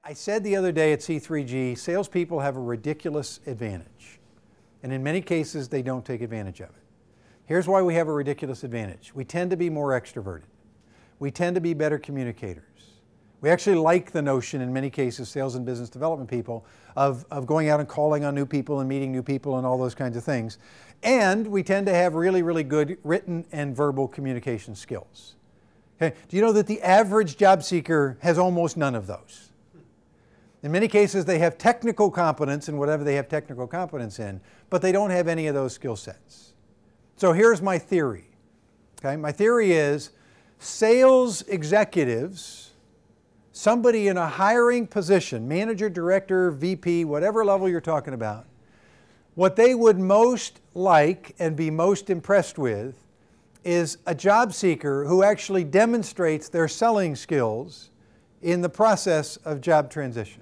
I said the other day at C3G, salespeople have a ridiculous advantage. And in many cases, they don't take advantage of it. Here's why we have a ridiculous advantage. We tend to be more extroverted. We tend to be better communicators. We actually like the notion, in many cases, sales and business development people, of going out and calling on new people and meeting new people and all those kinds of things. And we tend to have really, really good written and verbal communication skills. Okay? Do you know that the average job seeker has almost none of those? In many cases, they have technical competence in whatever they have technical competence in, but they don't have any of those skill sets. So here's my theory. Okay? My theory is sales executives, somebody in a hiring position, manager, director, VP, whatever level you're talking about, what they would most like and be most impressed with is a job seeker who actually demonstrates their selling skills in the process of job transition.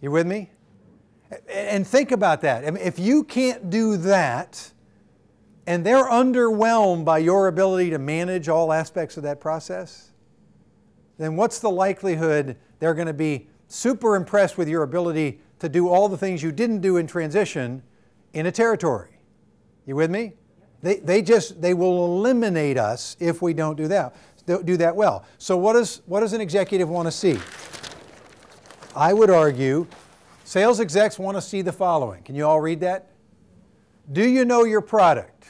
You with me? And think about that. I mean, if you can't do that, and they're underwhelmed by your ability to manage all aspects of that process, then what's the likelihood they're going to be super impressed with your ability to do all the things you didn't do in transition in a territory? You with me? They will eliminate us if we don't do that well. So what does an executive want to see? I would argue sales execs want to see the following. Can you all read that? Do you know your product?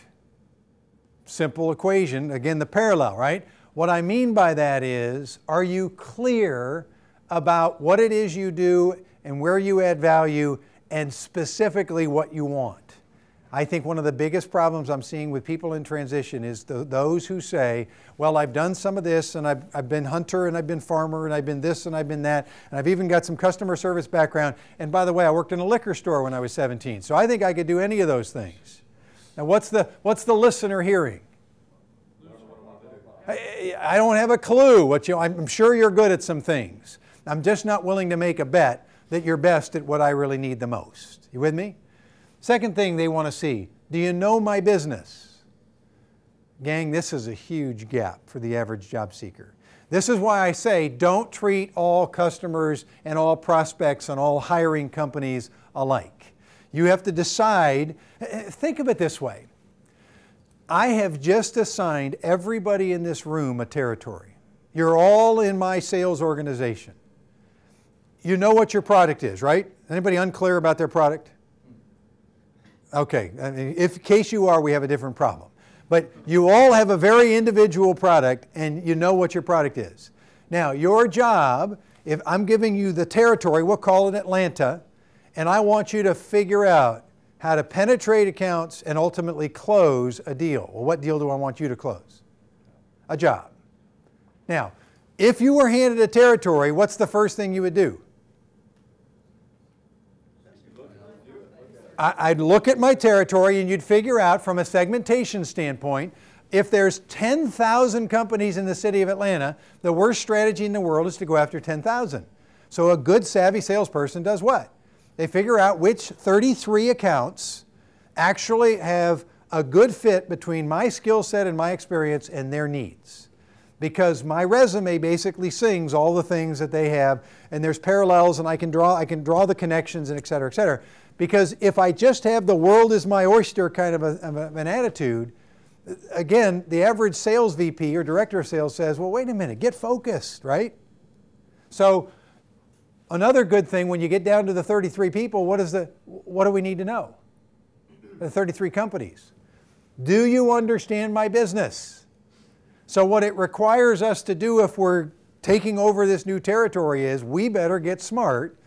Simple equation, again the parallel, right? What I mean by that is, are you clear about what it is you do and where you add value and specifically what you want? I think one of the biggest problems I'm seeing with people in transition is those who say, well, I've done some of this and I've been hunter and I've been farmer and I've been this and I've been that and I've even got some customer service background, and by the way, I worked in a liquor store when I was 17, so I think I could do any of those things. Now what's the listener hearing? I don't have a clue. I'm sure you're good at some things. I'm just not willing to make a bet that you're best at what I really need the most. You with me? Second thing they want to see, do you know my business? Gang, this is a huge gap for the average job seeker. This is why I say don't treat all customers and all prospects and all hiring companies alike. You have to decide, think of it this way. I have just assigned everybody in this room a territory. You're all in my sales organization. You know what your product is, right? Anybody unclear about their product? Okay, in case you are, we have a different problem. But you all have a very individual product and you know what your product is. Now, your job, if I'm giving you the territory, we'll call it Atlanta, and I want you to figure out how to penetrate accounts and ultimately close a deal. Well, what deal do I want you to close? A job. Now, if you were handed a territory, what's the first thing you would do? I'd look at my territory and you'd figure out from a segmentation standpoint, if there's 10,000 companies in the city of Atlanta, the worst strategy in the world is to go after 10,000. So a good savvy salesperson does what? They figure out which 33 accounts actually have a good fit between my skill set and my experience and their needs. Because my resume basically sings all the things that they have, and there's parallels, and I can draw the connections, and et cetera, et cetera. Because if I just have the world is my oyster kind of an attitude, again, the average sales VP or director of sales says, well, wait a minute, get focused, right? So another good thing, when you get down to the 33 people, what do we need to know? The 33 companies. Do you understand my business? So what it requires us to do if we're taking over this new territory is we better get smart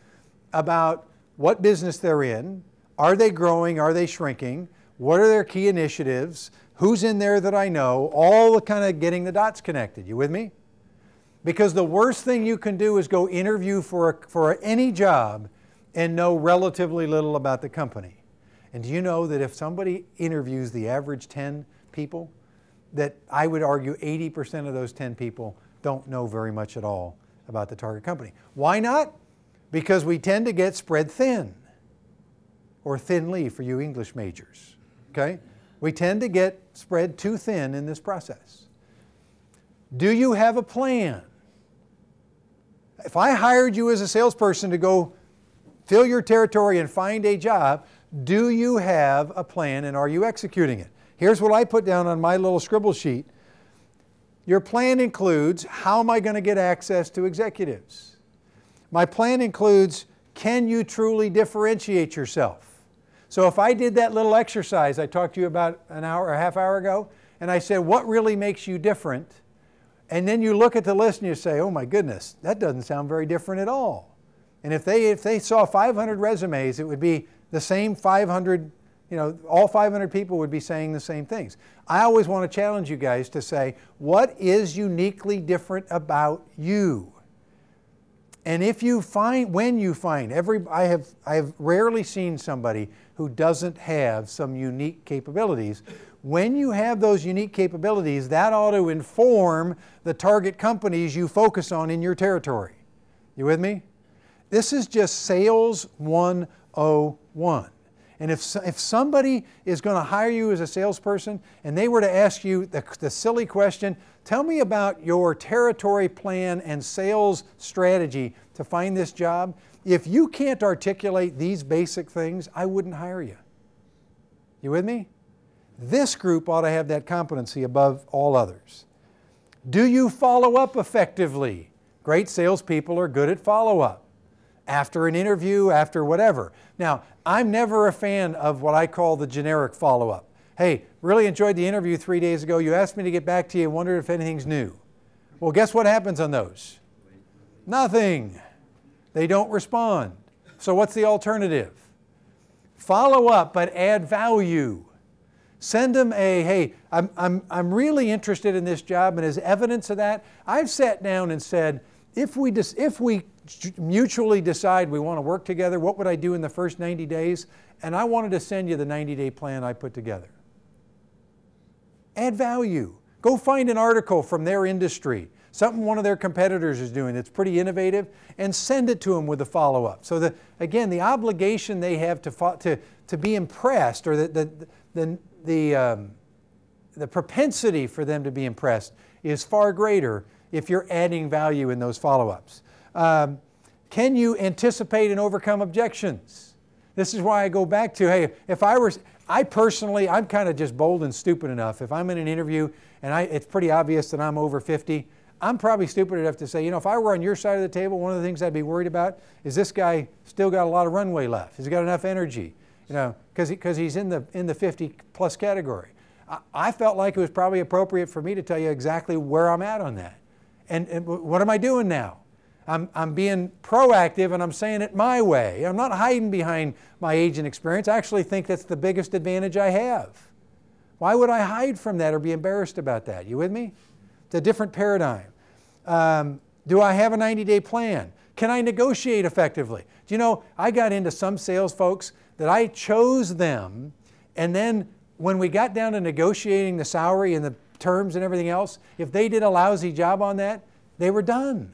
about what business they're in, are they growing, are they shrinking, what are their key initiatives, who's in there that I know, all the kind of getting the dots connected. You with me? Because the worst thing you can do is go interview for any job and know relatively little about the company. And do you know that if somebody interviews the average 10 people, that I would argue 80% of those 10 people don't know very much at all about the target company. Why not? Because we tend to get spread thin, or thinly for you English majors, okay? We tend to get spread too thin in this process. Do you have a plan? If I hired you as a salesperson to go fill your territory and find a job, do you have a plan and are you executing it? Here's what I put down on my little scribble sheet. Your plan includes, how am I going to get access to executives? My plan includes, can you truly differentiate yourself? So if I did that little exercise I talked to you about an hour or a half hour ago, and I said, what really makes you different? And then you look at the list and you say, oh my goodness, that doesn't sound very different at all. And if they saw 500 resumes, it would be the same 500, all 500 people would be saying the same things. I always want to challenge you guys to say, what is uniquely different about you? And I have rarely seen somebody who doesn't have some unique capabilities. When you have those unique capabilities, that ought to inform the target companies you focus on in your territory. You with me? This is just Sales 101. And if somebody is going to hire you as a salesperson and they were to ask you the silly question, tell me about your territory plan and sales strategy to find this job, if you can't articulate these basic things, I wouldn't hire you. You with me? This group ought to have that competency above all others. Do you follow up effectively? Great salespeople are good at follow-up. After an interview, after whatever. Now, I'm never a fan of what I call the generic follow-up. Hey, really enjoyed the interview 3 days ago. You asked me to get back to you and wondered if anything's new. Well, guess what happens on those? Nothing. They don't respond. So what's the alternative? Follow up, but add value. Send them hey, I'm really interested in this job, and as evidence of that, I've sat down and said, if we mutually decide we want to work together, what would I do in the first 90 days? And I wanted to send you the 90-day plan I put together. Add value. Go find an article from their industry, something one of their competitors is doing that's pretty innovative, and send it to them with a follow-up. So again, the obligation they have to be impressed, or the propensity for them to be impressed is far greater if you're adding value in those follow-ups. Can you anticipate and overcome objections? This is why I go back to, hey, I'm kind of just bold and stupid enough. If I'm in an interview and it's pretty obvious that I'm over 50, I'm probably stupid enough to say, if I were on your side of the table, one of the things I'd be worried about is this guy still got a lot of runway left. Has he got enough energy? Because he's in the 50 plus category. I felt like it was probably appropriate for me to tell you exactly where I'm at on that. And what am I doing now? I'm being proactive and I'm saying it my way. I'm not hiding behind my age and experience. I actually think that's the biggest advantage I have. Why would I hide from that or be embarrassed about that? You with me? It's a different paradigm. Do I have a 90-day plan? Can I negotiate effectively? Do you know, I got into some sales folks that I chose them, and then when we got down to negotiating the salary and the terms and everything else, if they did a lousy job on that, they were done.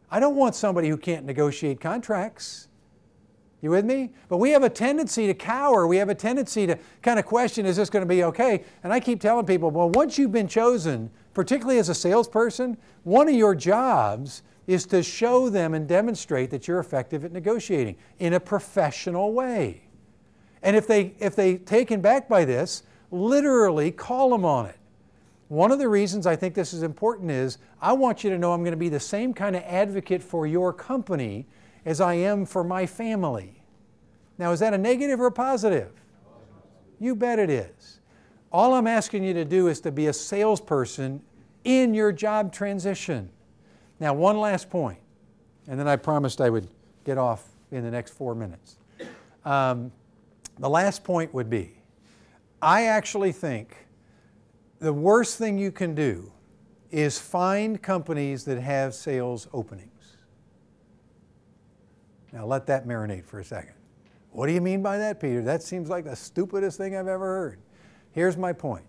I don't want somebody who can't negotiate contracts. You with me? But we have a tendency to cower. We have a tendency to kind of question, is this going to be okay? And I keep telling people, well, once you've been chosen, particularly as a salesperson, one of your jobs is to show them and demonstrate that you're effective at negotiating in a professional way. And if they taken back by this, literally call them on it. One of the reasons I think this is important is I want you to know I'm going to be the same kind of advocate for your company as I am for my family. Now, is that a negative or a positive? You bet it is. All I'm asking you to do is to be a salesperson in your job transition. Now, one last point, and then I promised I would get off in the next 4 minutes. The last point would be, I actually think the worst thing you can do is find companies that have sales openings. Now let that marinate for a second. What do you mean by that, Peter? That seems like the stupidest thing I've ever heard. Here's my point.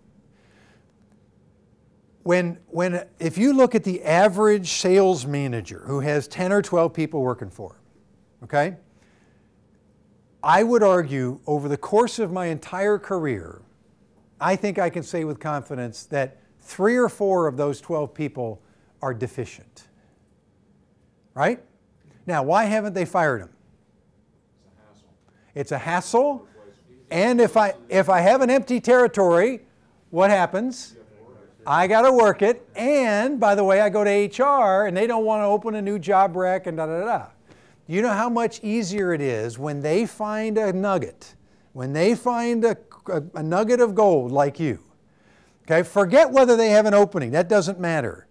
If you look at the average sales manager who has 10 or 12 people working for him, okay? I would argue over the course of my entire career, I think I can say with confidence that 3 or 4 of those 12 people are deficient. right? Now, why haven't they fired him? It's a hassle. And if I have an empty territory, what happens? I got to work it. And by the way, I go to HR and they don't want to open a new job rec and da-da-da-da. You know how much easier it is when they find a nugget, when they find a nugget of gold like you. Okay, forget whether they have an opening. That doesn't matter.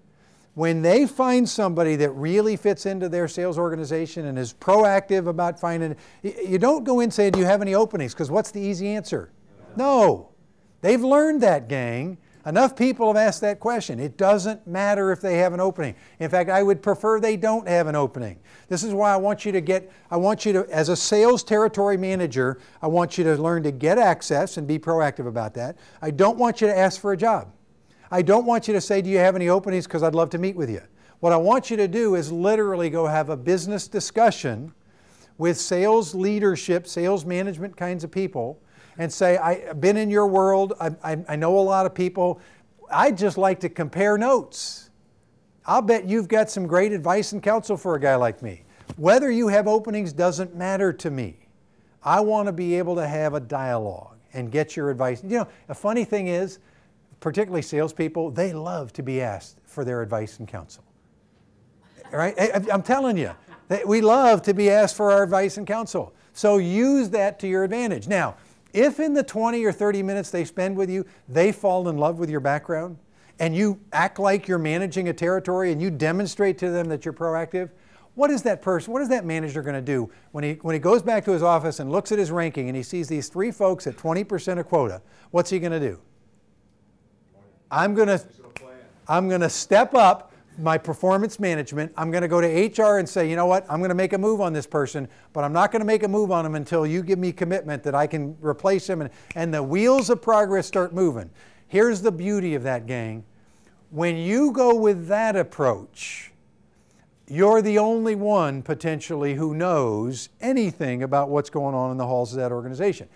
When they find somebody that really fits into their sales organization and is proactive about finding, you don't go in saying, do you have any openings? Because what's the easy answer? No. They've learned that, gang. Enough people have asked that question. It doesn't matter if they have an opening. In fact, I would prefer they don't have an opening. This is why I want you to, as a sales territory manager, I want you to learn to get access and be proactive about that. I don't want you to ask for a job. I don't want you to say, do you have any openings, because I'd love to meet with you. What I want you to do is literally go have a business discussion with sales leadership, sales management kinds of people, and say, I've been in your world, I know a lot of people, I'd just like to compare notes. I'll bet you've got some great advice and counsel for a guy like me. Whether you have openings doesn't matter to me. I want to be able to have a dialogue and get your advice. You know, a funny thing is, particularly salespeople, they love to be asked for their advice and counsel. Right? I'm telling you, we love to be asked for our advice and counsel. So use that to your advantage. Now, if in the 20 or 30 minutes they spend with you, they fall in love with your background, and you act like you're managing a territory and you demonstrate to them that you're proactive, what is that manager going to do when he goes back to his office and looks at his ranking and he sees these 3 folks at 20% of quota? What's he going to do? I'm going to step up my performance management. I'm going to go to HR and say, you know what, I'm going to make a move on this person, but I'm not going to make a move on him until you give me commitment that I can replace him, and the wheels of progress start moving. Here's the beauty of that, gang. When you go with that approach, you're the only one potentially who knows anything about what's going on in the halls of that organization.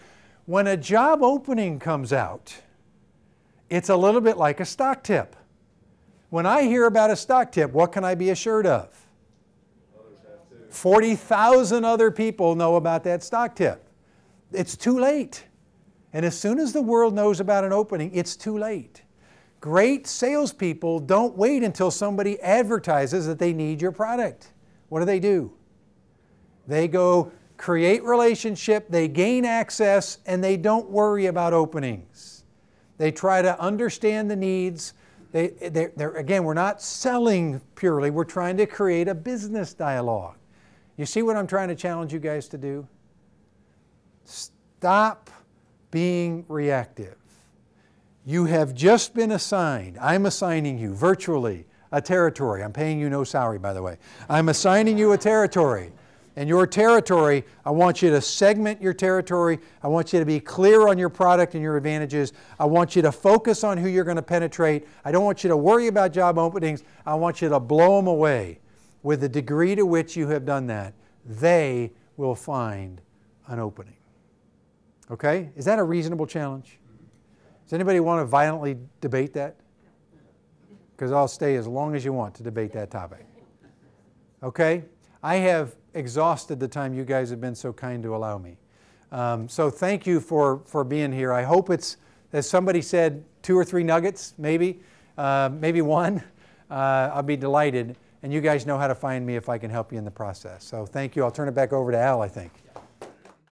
When a job opening comes out, it's a little bit like a stock tip. When I hear about a stock tip, what can I be assured of? 40,000 other people know about that stock tip. It's too late. And as soon as the world knows about an opening, it's too late. Great salespeople don't wait until somebody advertises that they need your product. What do? They go create relationship, they gain access, and they don't worry about openings. They try to understand the needs. Again, we're not selling purely. We're trying to create a business dialogue. You see what I'm trying to challenge you guys to do? Stop being reactive. You have just been assigned. I'm assigning you virtually a territory. I'm paying you no salary, by the way. I'm assigning you a territory. And your territory, I want you to segment your territory. I want you to be clear on your product and your advantages. I want you to focus on who you're going to penetrate. I don't want you to worry about job openings. I want you to blow them away. With the degree to which you have done that, they will find an opening. Okay? Is that a reasonable challenge? Does anybody want to violently debate that? Because I'll stay as long as you want to debate that topic. Okay? I have exhausted the time you guys have been so kind to allow me. So thank you for being here. I hope it's, as somebody said, 2 or 3 nuggets, maybe 1. I'll be delighted. And you guys know how to find me if I can help you in the process. So thank you. I'll turn it back over to Al, I think.